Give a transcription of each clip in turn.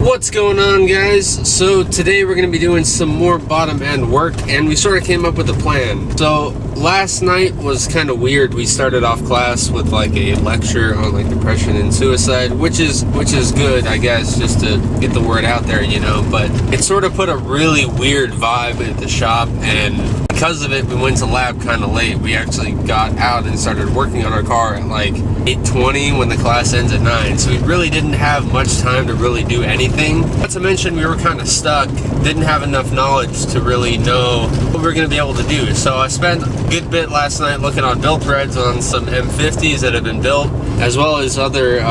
What's going on, guys? So today we're going to be doing some more bottom end work, and we sort of came up with a plan. So last night was kind of weird. We started off class with like a lecture on like depression and suicide, which is good, I guess, just to get the word out there, you know, but it sort of put a really weird vibe at the shop, and because of it, we went to lab kind of late. We actually got out and started working on our car at like 8:20 when the class ends at 9. So we really didn't have much time to really do anything. Not to mention we were kind of stuck, didn't have enough knowledge to really know what we were going to be able to do. So I spent a good bit last night looking on build threads on some M50s that have been built, as well as other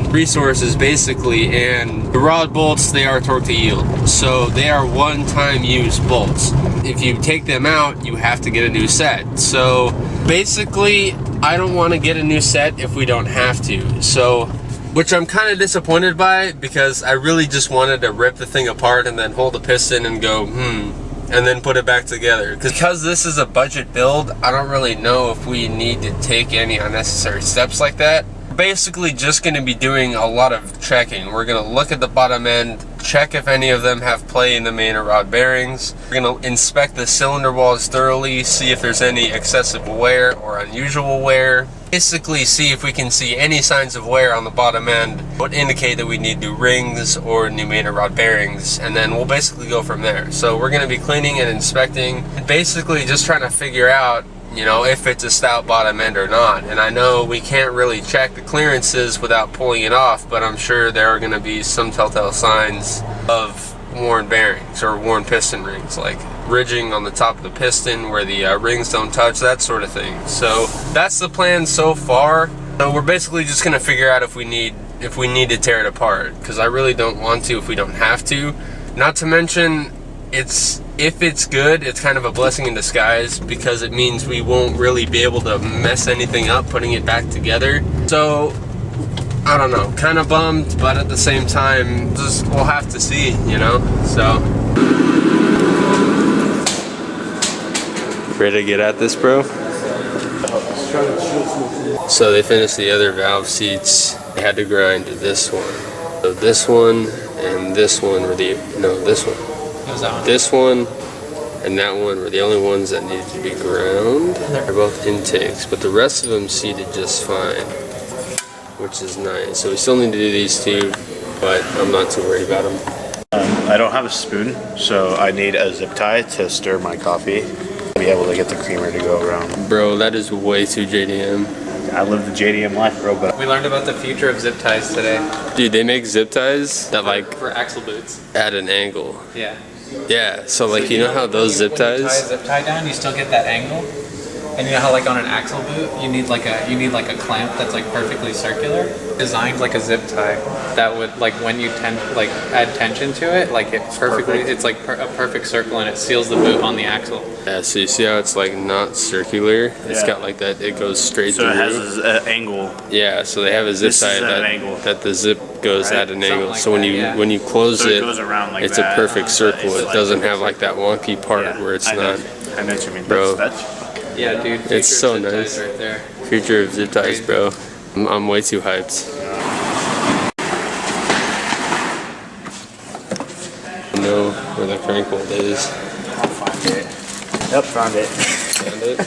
resources basically. And the rod bolts, they are torque to yield. So they are one-time use bolts. If you take them out, you have to get a new set. So basically, I don't want to get a new set if we don't have to. So, which I'm kind of disappointed by, because I really just wanted to rip the thing apart and then hold the piston and go, and then put it back together. Because this is a budget build, I don't really know if we need to take any unnecessary steps like that. Basically just going to be doing a lot of checking. We're going to look at the bottom end, check if any of them have play in the main or rod bearings. We're going to inspect the cylinder walls thoroughly, see if there's any excessive wear or unusual wear. Basically see if we can see any signs of wear on the bottom end would indicate that we need new rings or new main or rod bearings, and then we'll basically go from there. So we're going to be cleaning and inspecting, basically just trying to figure out, you know, if it's a stout bottom end or not. And I know we can't really check the clearances without pulling it off, but I'm sure there are going to be some telltale signs of worn bearings or worn piston rings, like ridging on the top of the piston where the rings don't touch, that sort of thing. So that's the plan so far. So we're basically just going to figure out if we need to tear it apart, because I really don't want to if we don't have to. Not to mention, if it's good, it's kind of a blessing in disguise, because it means we won't really be able to mess anything up putting it back together. So I don't know, kind of bummed, but at the same time, just we'll have to see, you know. So ready to get at this, bro? So they finished the other valve seats. They had to grind this one. So this one and this one were this one and that one were the only ones that needed to be ground. They're both intakes, but the rest of them seated just fine, which is nice. So we still need to do these two, but I'm not too worried about them. I don't have a spoon, so I need a zip tie to stir my coffee, be able to get the creamer to go around. Bro, that is way too JDM. I live the JDM life, bro, but we learned about the future of zip ties today. Dude, they make zip ties that like for axle boots at an angle. Yeah. Yeah, so like, you know how those zip ties? When you tie a zip tie down, you still get that angle. And you know how like on an axle boot, you need like a clamp that's like perfectly circular, designed like a zip tie that would, like, when you add tension to it, like it perfectly, it's like a perfect circle, and it seals the boot on the axle. Yeah, so you see how it's like not circular? It's got like that, it goes straight through. So it has an angle. Yeah, so they have a zip tie that the zip goes at an angle. So when you close it, goes around like it's that. a perfect circle. It doesn't have like that wonky part where it's not. I know what you mean, bro. Yeah, dude. It's so nice. Right there. Future of zip ties, bro. I'm way too hyped. I know where the crank bolt is. I'll find it. Yep, found it. Found it?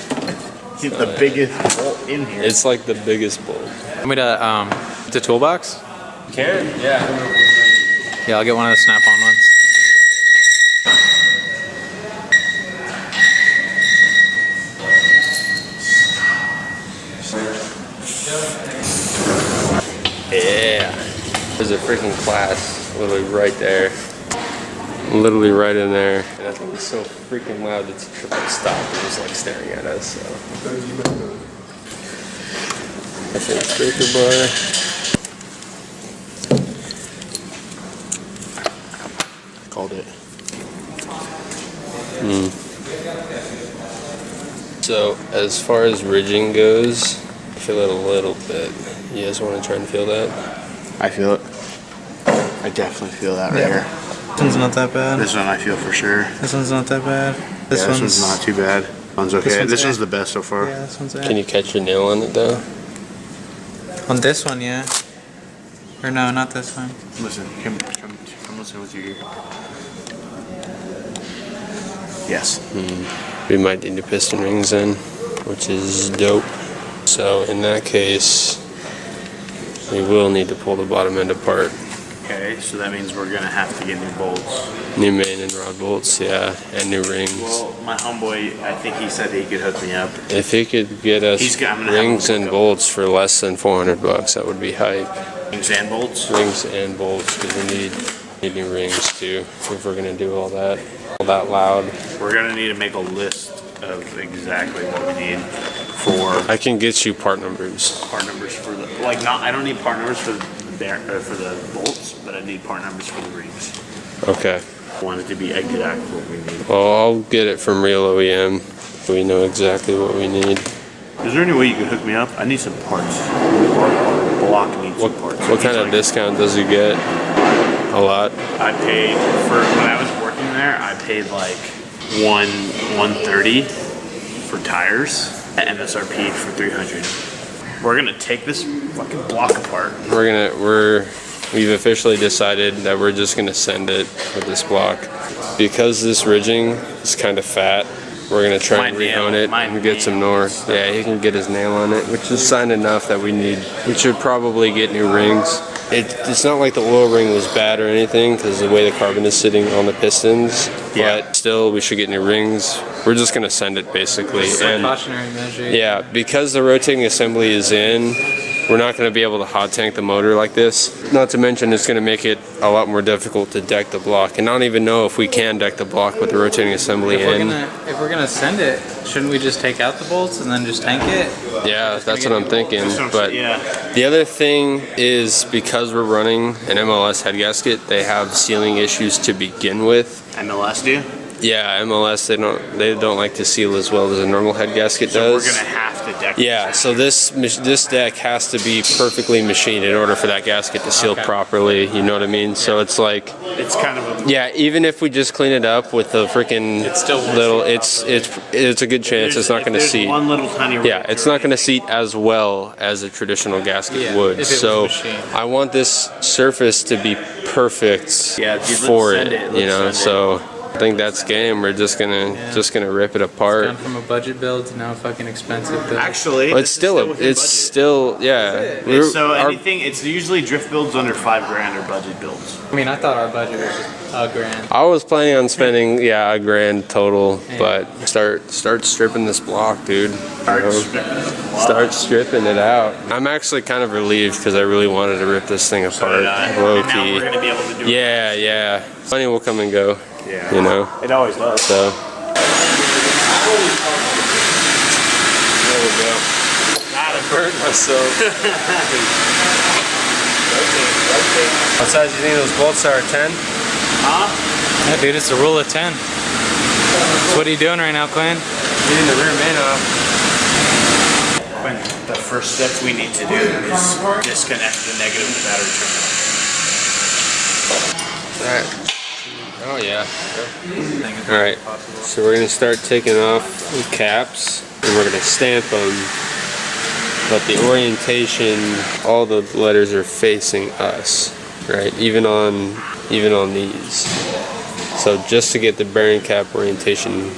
It's the biggest bolt in here. It's like the biggest bolt. Want me to the toolbox? Can? Yeah. Yeah, I'll get one of the snap-on ones. Yeah. There's a freaking class literally right there. Literally right in there. And I think it's so freaking loud it's a triple stop. It was like staring at us. So. I think breaker bar. Called it. So as far as ridging goes, I feel it a little bit. You guys want to try and feel that? I feel it. I definitely feel that right here. This one's not that bad. This one I feel for sure. This one's not that bad. This one's not too bad. One's okay. This one's the best so far. Yeah, this one's Can you catch your nail on it though? On this one, yeah. Or no, not this one. Listen, come Listen with your ear. Yes. We might need the piston rings in, which is dope. So in that case, we will need to pull the bottom end apart. Okay, so that means we're gonna have to get new bolts. New main and rod bolts, yeah, and new rings. Well, my homeboy, I think he said he could hook me up. If he could get us I'm gonna have rings him and look up. bolts for less than $400, that would be hype. Rings and bolts. Rings and bolts, because we need new rings too, if we're gonna do all that loud. We're gonna need to make a list of exactly what we need for I can get you part numbers. part numbers for the I don't need part numbers for the for the bolts, but I need part numbers for the rings. Okay. I want it to be exact what we need. Well, I'll get it from Real OEM. We know exactly what we need. Is there any way you could hook me up? I need some parts. Block needs some parts. What kind of discount does he get? A lot. I paid for when I was working there. I paid like $130 for tires at MSRP for $300. We're gonna take this fucking block apart. We've officially decided that we're just gonna send it with this block. Because this ridging is kind of fat, we're gonna try and re-hone it and get some north. Yeah, he can get his nail on it, which is sign enough that we should probably get new rings. It's not like the oil ring was bad or anything, because the way the carbon is sitting on the pistons, but still we should get new rings. We're just gonna send it basically. And Cautionary measure. yeah, because the rotating assembly is in, we're not going to be able to hot tank the motor like this. Not to mention it's going to make it a lot more difficult to deck the block, and I don't even know if we can deck the block with the rotating assembly If in. we're gonna send it, shouldn't we just take out the bolts and then just tank it? Yeah, that's what I'm thinking. So, But yeah, the other thing is, because we're running an MLS head gasket, they have sealing issues to begin with. MLS do. Yeah, MLS they don't like to seal as well as a normal head gasket So does. we're gonna have to deck. Yeah, so this deck has to be perfectly machined in order for that gasket to seal properly. You know what I mean? So it's like, It's kind of a. yeah, even if we just clean it up with a freaking little, it's a good chance it's not going to There's seat. one little tiny. Yeah, it's not going to seat as well as a traditional gasket Yeah, would. if it was So machined. I want this surface to be perfect Yeah, dude, let's for send it. it, You let's know, send so. I think that's game. We're just gonna rip it apart. Gone from a budget build to now a fucking expensive build. Actually, Well, it's still So our- anything, it's usually drift builds under $5,000 or budget builds. I mean, I thought our budget was just $1,000. I was planning on spending $1,000 total, but start stripping this block, dude. Start stripping it out. I'm actually kind of relieved because I really wanted to rip this thing apart, low And now key. we're gonna be able to do it. Yeah. Money will come and go, Yeah. you know. It always does. So. There we go. God, I burned myself. What size do you think those bolts are? 10? Huh? Yeah, dude, it's a rule of 10. So what are you doing right now, Quinn? Getting the rear main off. When the first step we need to do is disconnect the negative battery terminal. Alright. Oh yeah. Alright. So we're gonna start taking off the caps and we're gonna stamp them. But the orientation, all the letters are facing us, right? Even on these. So just to get the bearing cap orientation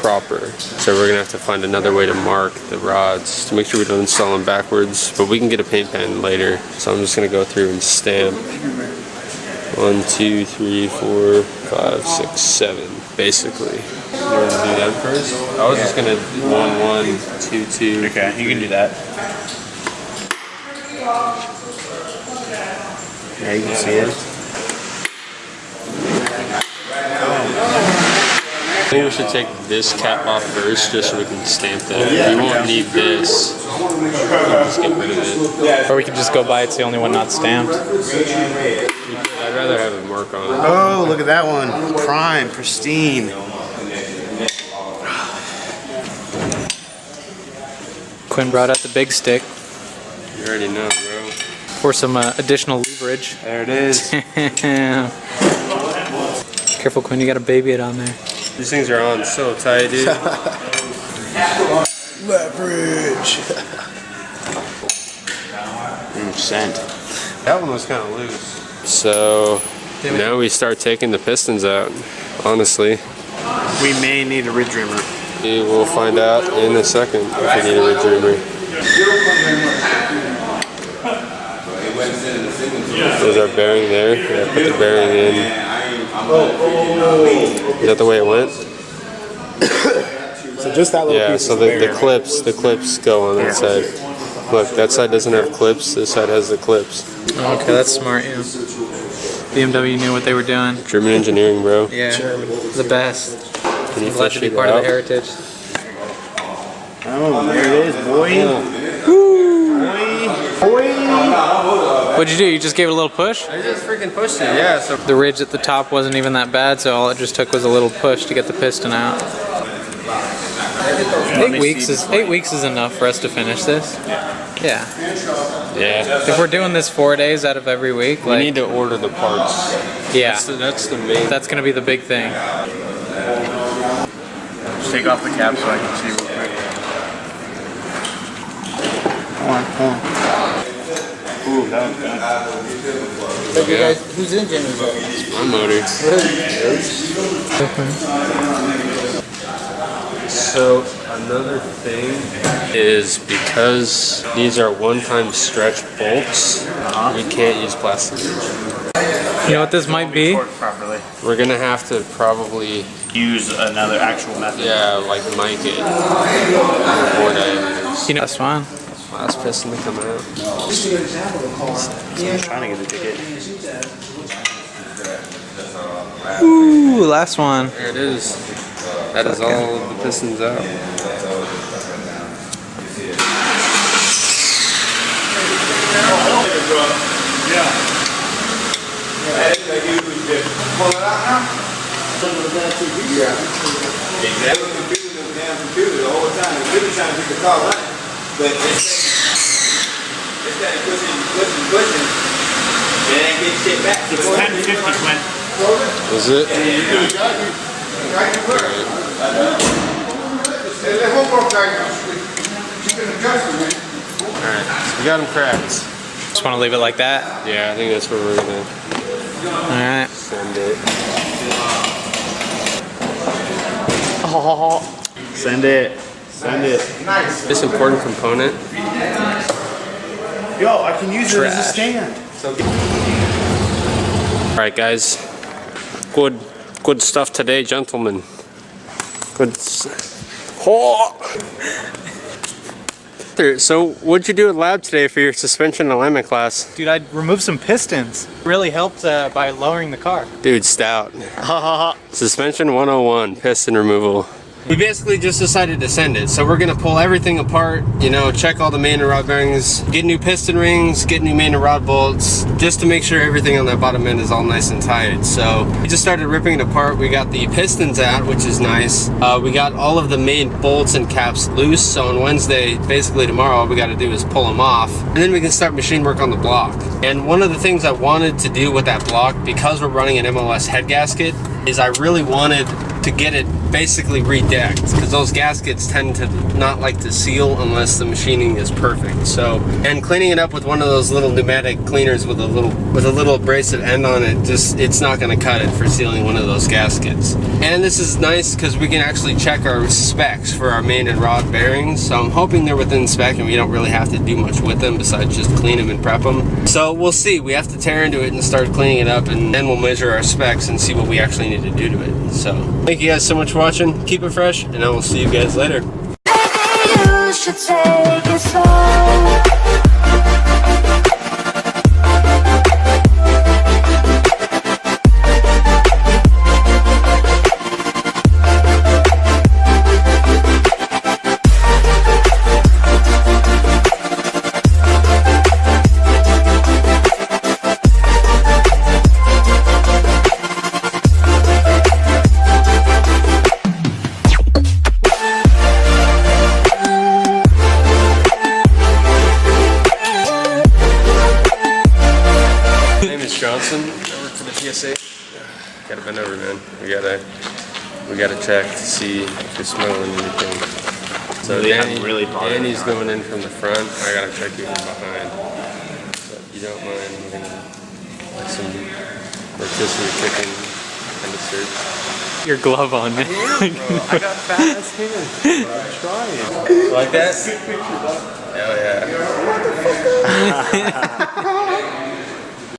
proper. So we're gonna have to find another way to mark the rods to make sure we don't install them backwards, but we can get a paint pen later. So I'm just gonna go through and stamp 1, 2, 3, 4, 5, 6, 7, basically. You want to do that first? I was just gonna 1, 1, 2, 2. Okay, you can do that. Yeah, you can see it. I think we should take this cap off first just so we can stamp that. We won't need this. We'll just get rid of it. Or we could just go by, it's the only one not stamped. I'd rather have a mark on it. Oh, look at that one. Prime, pristine. Quinn brought out the big stick You already know, bro. for some additional leverage. There it is. Careful, Quinn, you gotta baby it on there. These things are on so tight, dude. Leverage. Scent. That one was kind of loose. So Now we start taking the pistons out, honestly. We may need a ridge reamer. We will find out in a second if we need a ridge reamer. There's our bearing there. Yeah, put the bearing in. Is that the way it went? So just that little Yeah, piece so is the clips go on that side. Look, that side doesn't have clips, this side has the clips. Okay, that's smart, yeah. BMW knew what they were doing. German engineering, bro. Yeah, the best. Can you Glad fish to be it part of out? the heritage. Oh, there it is, boy. What'd you do? You just gave it a little push? I just freaking pushed it, yeah. So The ridge at the top wasn't even that bad, so all it just took was a little push to get the piston out. 8 weeks is enough for us to finish this. Yeah. yeah, If we're doing this 4 days out of every week, we like, need to order the parts. yeah, That's the main. that's gonna be the big thing. Just take off the cap so I can see real quick. Hold on. Ooh, that was good. Yeah. Whose engine is that? My motor. So another thing is because these are one-time stretch bolts, we can't use plastic. You know what this might be? Torque properly. We're gonna have to probably, Use another actual method. yeah, like mic it. More diameters. You know, that's fine. Last piston to come out. I'm trying to get a ticket. Ooh, last one. There it is. That is all of the pistons out. It's 1050, Clint. Is it? Alright, so we got them cracked. Just want to leave it like that. Yeah, I think that's where we're gonna All right. send it. Send it. Send it. This important component. Yo, I can use it as a stand. Alright guys, good stuff today, gentlemen. Oh. So what'd you do at lab today for your suspension alignment class? Dude, I removed some pistons. Really helped by lowering the car. Dude, stout. Suspension 101, piston removal. We basically just decided to send it. So we're gonna pull everything apart, you know, check all the main and rod bearings, get new piston rings, get new main and rod bolts, just to make sure everything on that bottom end is all nice and tight. So we just started ripping it apart. We got the pistons out, which is nice. We got all of the main bolts and caps loose. So on Wednesday, basically tomorrow, all we gotta do is pull them off. And then we can start machine work on the block. And one of the things I wanted to do with that block, because we're running an MOS head gasket, is I really wanted to get it basically redecked, because those gaskets tend to not like to seal unless the machining is perfect. So, and cleaning it up with one of those little pneumatic cleaners with a little abrasive end on it, it's not going to cut it for sealing one of those gaskets. And this is nice because we can actually check our specs for our main and rod bearings. So I'm hoping they're within spec and we don't really have to do much with them besides just clean them and prep them. So we'll see. We have to tear into it and start cleaning it up, and then we'll measure our specs and see what we actually need to do to it. So thank you guys so much for watching. Keep it fresh, and I will see you guys later. You should take it slow. Johnson. I work for the TSA. Gotta bend over, man. We gotta check to see if you're smelling anything. So Danny's going in from the front. I gotta check you from behind. So if you don't mind, we're gonna like some rotisserie chicken kind of serve. Your glove on. I got fat ass hands. I'm trying. Like that? Hell yeah.